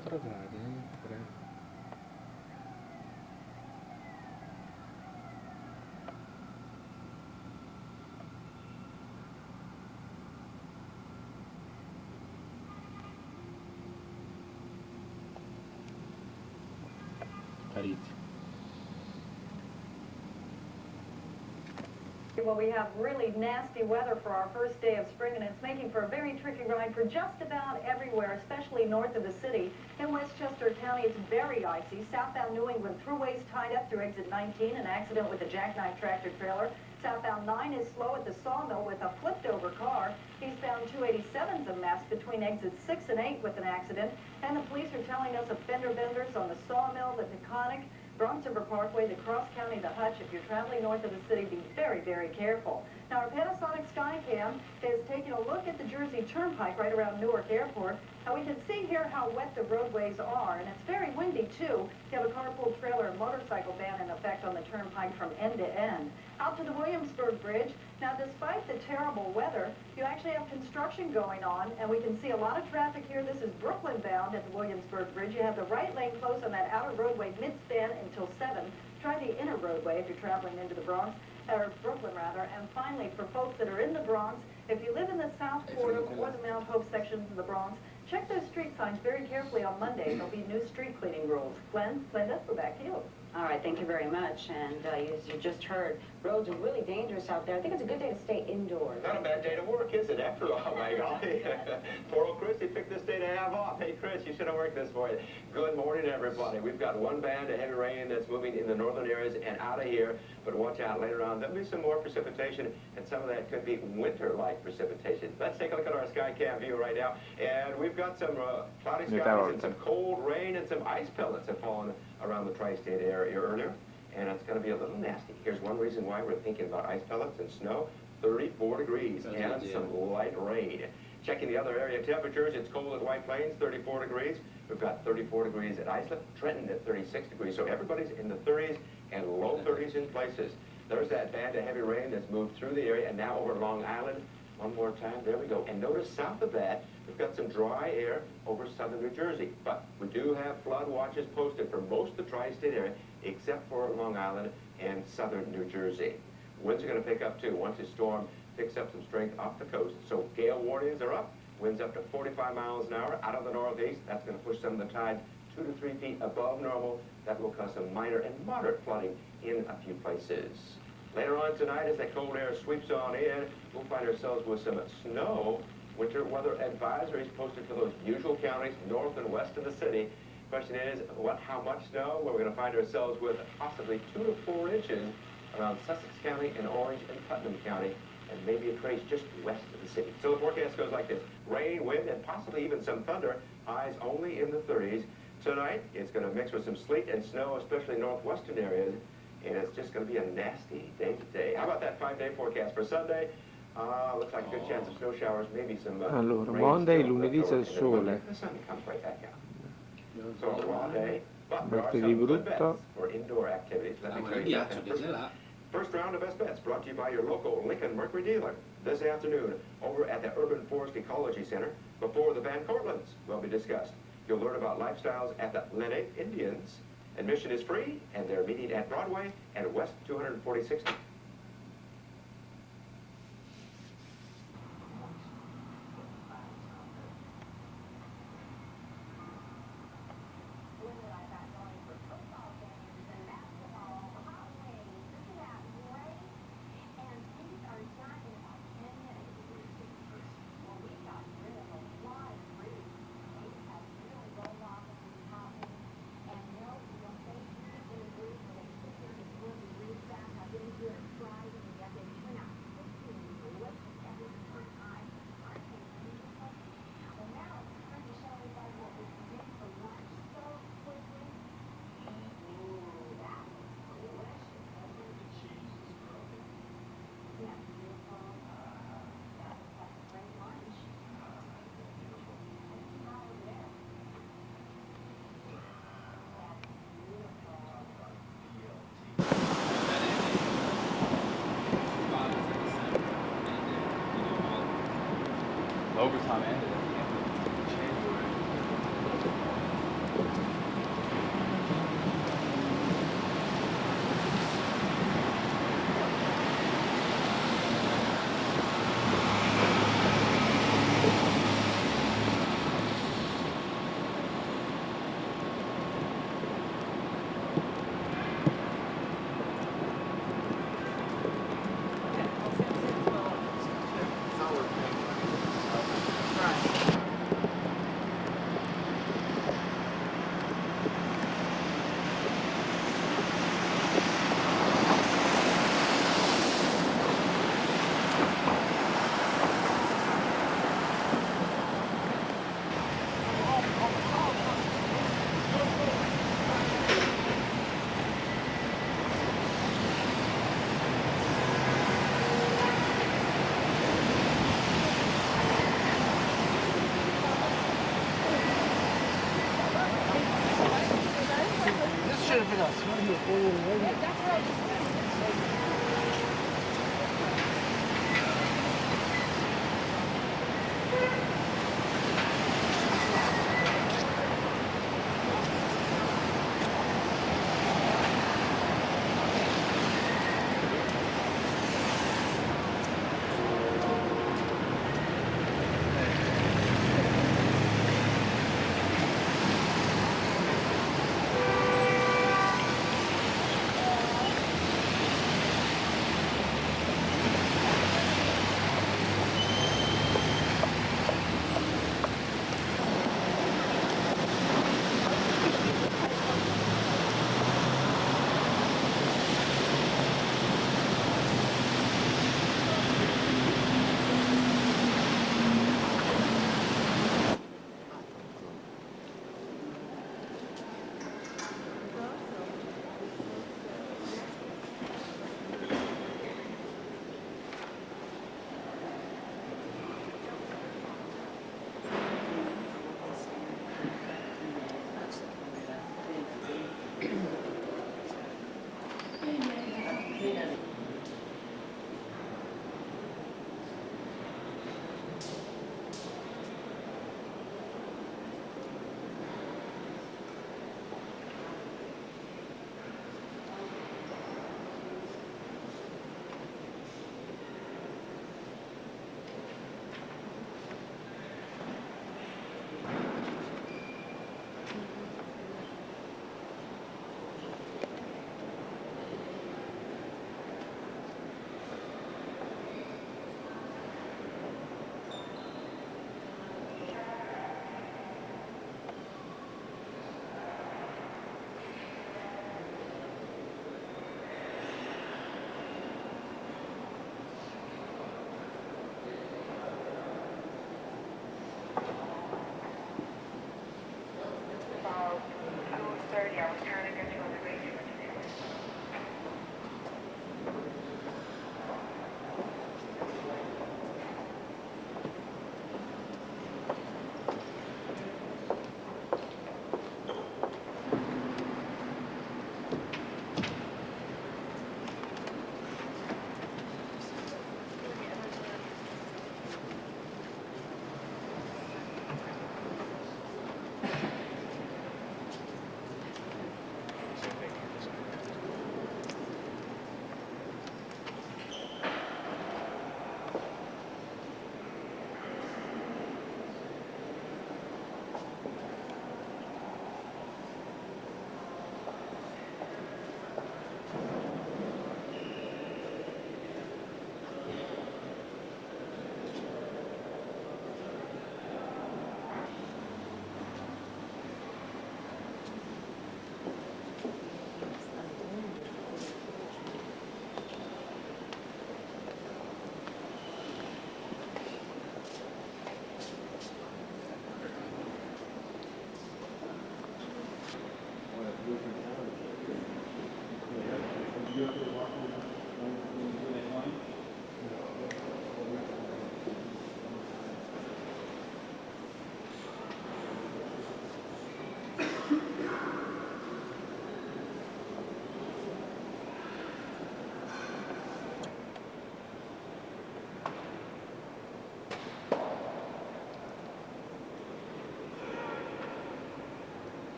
4 gradi, prego. Spariti. Well, we have really nasty weather for our first day of spring, and it's making for a very tricky ride for just about everywhere, especially north of the city. In Westchester County, it's very icy. Southbound New England Thruway's tied up through exit 19, an accident with a jackknife tractor trailer. Southbound 9 is slow at the Sawmill with a flipped-over car. Eastbound 287's a mess between exits 6 and 8 with an accident. And the police are telling us of fender benders on the Sawmill, the Taconic, Bronx River Parkway, the Cross County, the Hutch. If you're traveling north of the city, be very, very careful. Now, our Panasonic Skycam is taking a look at the Jersey Turnpike right around Newark Airport. And we can see here how wet the roadways are, and it's very windy, too. You have a carpool trailer and motorcycle ban in effect on the turnpike from end to end. Out to the Williamsburg Bridge. Now, despite the terrible weather, you actually have construction going on, and we can see a lot of traffic here. This is Brooklyn bound at the Williamsburg Bridge. You have the right lane closed on that outer roadway mid-span until 7. Try the inner roadway if you're traveling into the Bronx, or Brooklyn rather. And finally, for folks that are in the Bronx, if you live in the South Quarter or the Mount Hope sections of the Bronx, check those street signs very carefully on Monday. There'll be new street cleaning rules. Glenn, Linda, we're back to you. All right, thank you very much. And as you just heard, roads are really dangerous out there. I think it's a good day to stay indoors. Not a bad day to work, is it, after all, my golly? Poor old Chris, he picked this day to have off. Hey, Chris, you should have worked this for you. Good morning, everybody. We've got one band of heavy rain that's moving in the northern areas and out of here, but watch out later on. There'll be some more precipitation, and some of that could be winter-like precipitation. Let's take a look at our Skycam view right now, and we've got some cloudy skies and some cold rain and some ice pellets have fallen around the tri-state area earlier, and it's going to be a little nasty. Here's one reason why we're thinking about ice pellets and snow. 34 degrees and some light rain. Checking the other area temperatures, it's cold at White Plains, 34 degrees. We've got 34 degrees at Islip, Trenton at 36 degrees. So everybody's in the 30s and low 30s in places. There's that band of heavy rain that's moved through the area and now over Long Island. One more time, there we go. And notice south of that, we've got some dry air over southern New Jersey. But we do have flood watches posted for most of the tri-state area, except for Long Island and southern New Jersey. Winds are going to pick up, too, once the storm picks up some strength off the coast. So gale warnings are up. Winds up to 45 miles an hour out of the northeast. That's going to push some of the tide 2 to 3 feet above normal. That will cause some minor and moderate flooding in a few places. Later on tonight, as that cold air sweeps on in, we'll find ourselves with some snow. Winter weather advisories posted for those usual counties north and west of the city. Question is, how much snow? Well, we're going to find ourselves with possibly 2 to 4 inches around Sussex County and Orange and Putnam County, and maybe a trace just west of the city. So the forecast goes like this: rain, wind, and possibly even some thunder. Highs only in the 30s. Tonight, it's going to mix with some sleet and snow, especially northwestern areas. And it's just going to be a nasty day today. How about that 5-day forecast for Sunday? Looks like a good chance of snow showers, maybe some Allora, rain Monday, still lunedì left c'è over. il sole. The sun comes right back out. So a raw day, but there are Martedì some good bets brutto. for indoor activities. Let me ma tell il you about ghiaccio that. di là. First round of Best Bets brought to you by your local Lincoln Mercury dealer this afternoon over at the Urban Forest Ecology Center before the Van Cortlands will be discussed. You'll learn about lifestyles at the Lenape Indians. Admission is free, and they're meeting at Broadway and West 246th. Rosario, todo. That's what I was saying.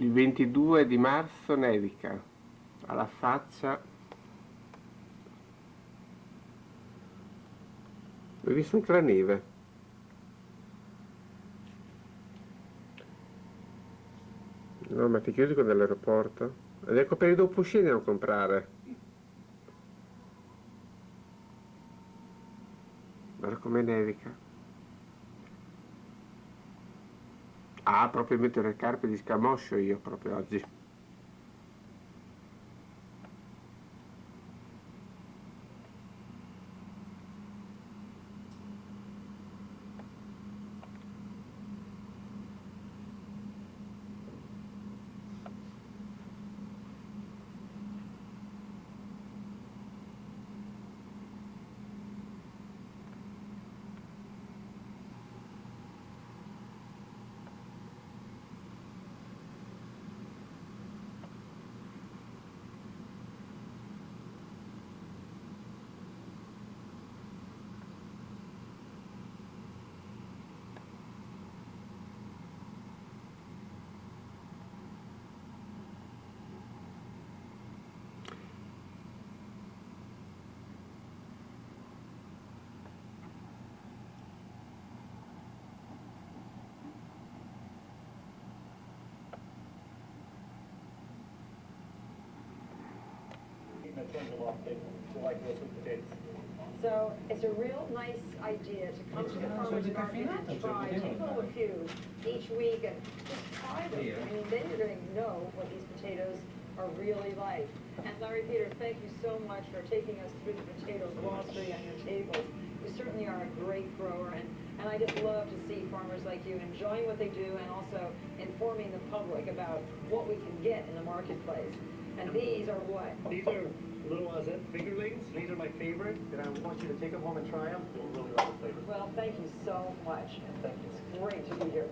Il 22 di marzo nevica, alla faccia. Ho visto anche la neve. No, ma ti chiudi con dell'aeroporto? Ed ecco per i dopo uscire a comprare. Guarda come nevica. Ah, proprio metto le scarpe di scamoscio io proprio oggi. In terms of our thing, we like roasted potatoes. So it's a real nice idea to come to the farmer's market and try, take home a few each week and just try them. I mean, then you're going to know what these potatoes are really like. And Larry Peter, thank you so much for taking us through the potato glossary on your tables. You certainly are a great grower, and I just love to see farmers like you enjoying what they do and also informing the public about what we can get in the marketplace. And these are what? These are little fingerlings. These are my favorite, and I want you to take them home and try them. You'll really love the flavor. Well, thank you so much. Thank you. It's great to be here.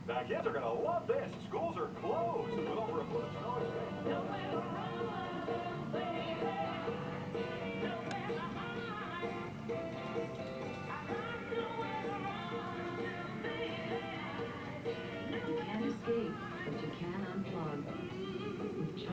Now, kids are going to love this. Schools are closed with over a foot of snow. You can't escape, but you can unplug. With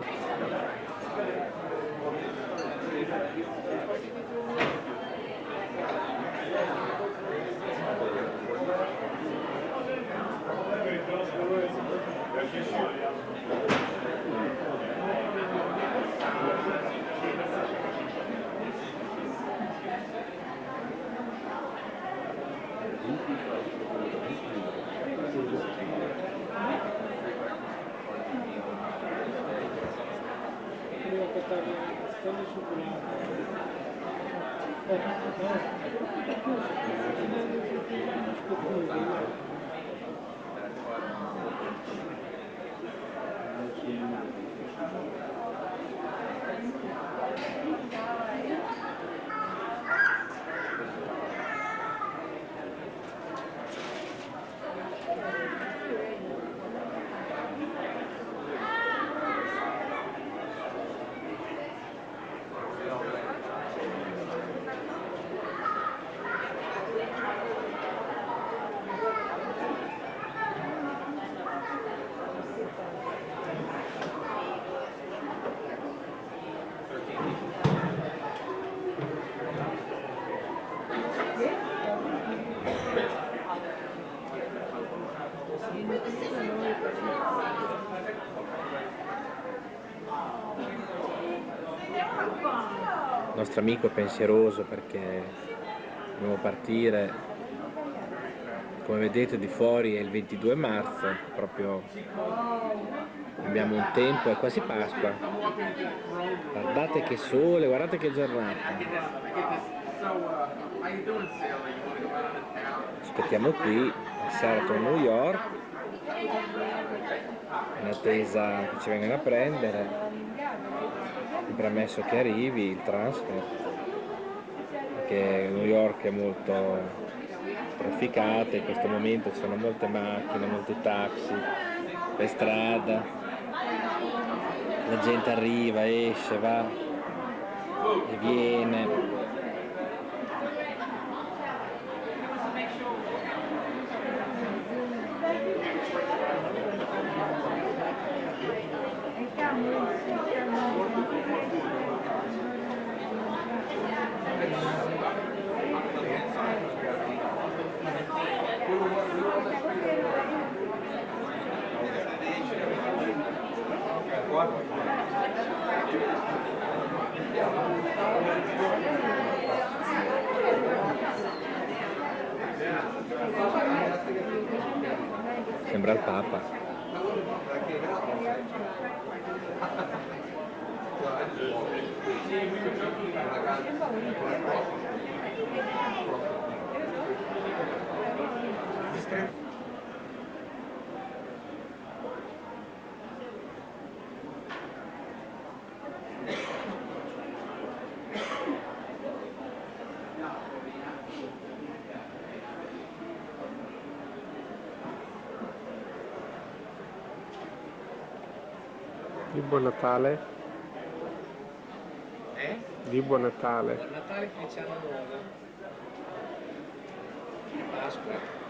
Il nostro amico è pensieroso perché dobbiamo partire, come vedete di fuori è il 22 marzo, proprio abbiamo un tempo, è quasi Pasqua. Guardate che sole, guardate che giornata. Aspettiamo qui, è Sheraton New York, in attesa che ci vengano a prendere. Mi permesso che arrivi il transfer, perché New York è molto trafficata, in questo momento ci sono molte macchine, molti taxi per strada, la gente arriva, esce, va e viene. sembra il Papa. Di Buon Natale. Di Buon Natale. Natale cristiano nuovo. Pasqua.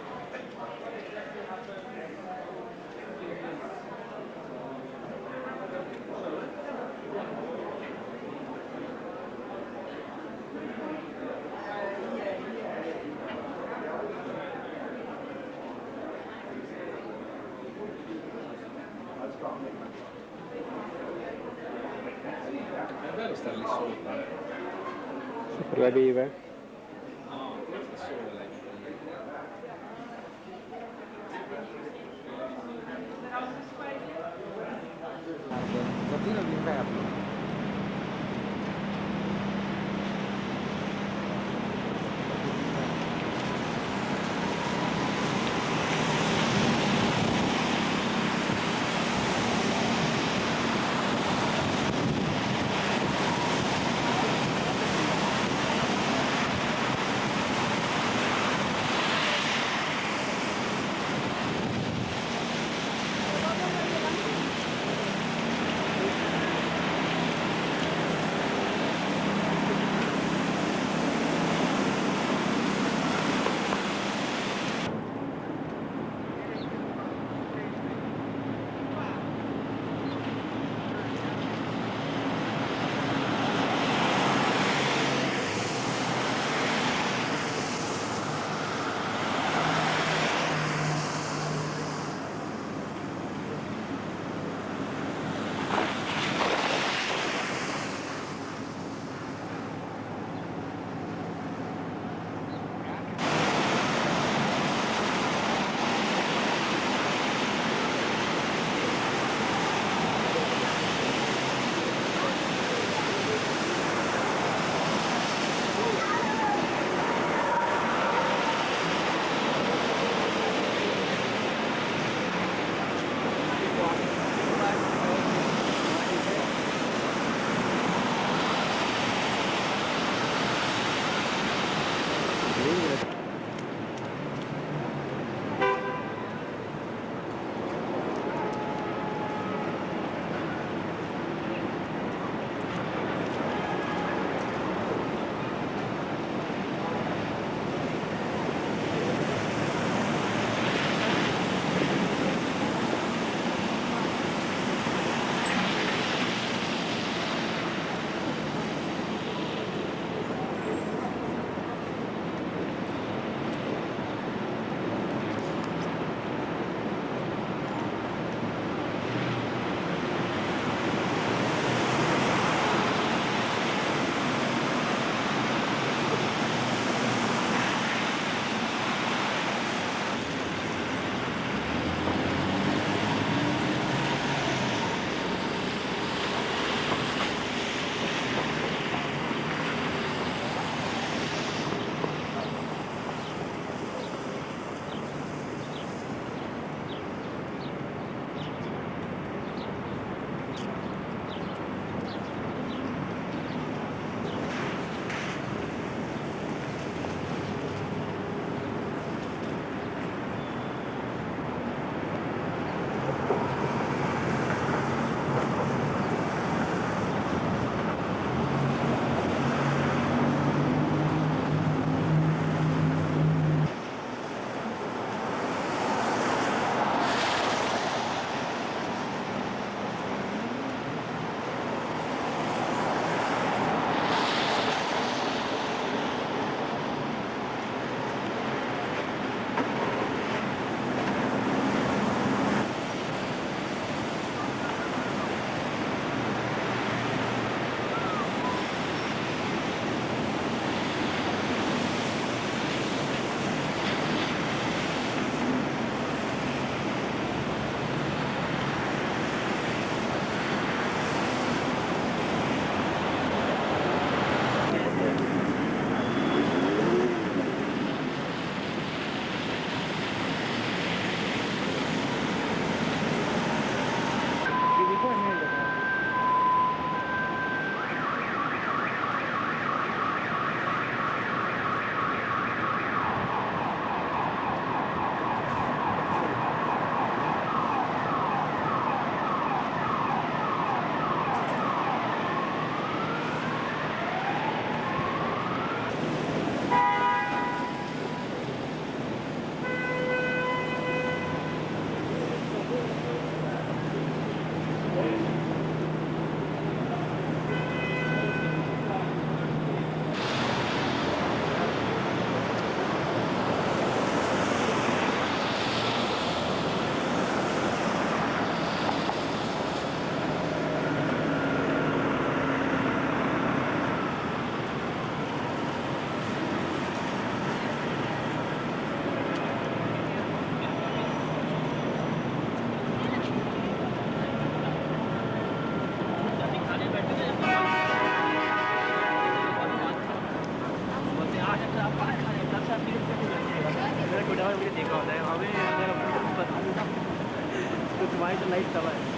È bello stare lì sopra. Sopra le rive. No, questa sola è Giardino d'inverno. white light color.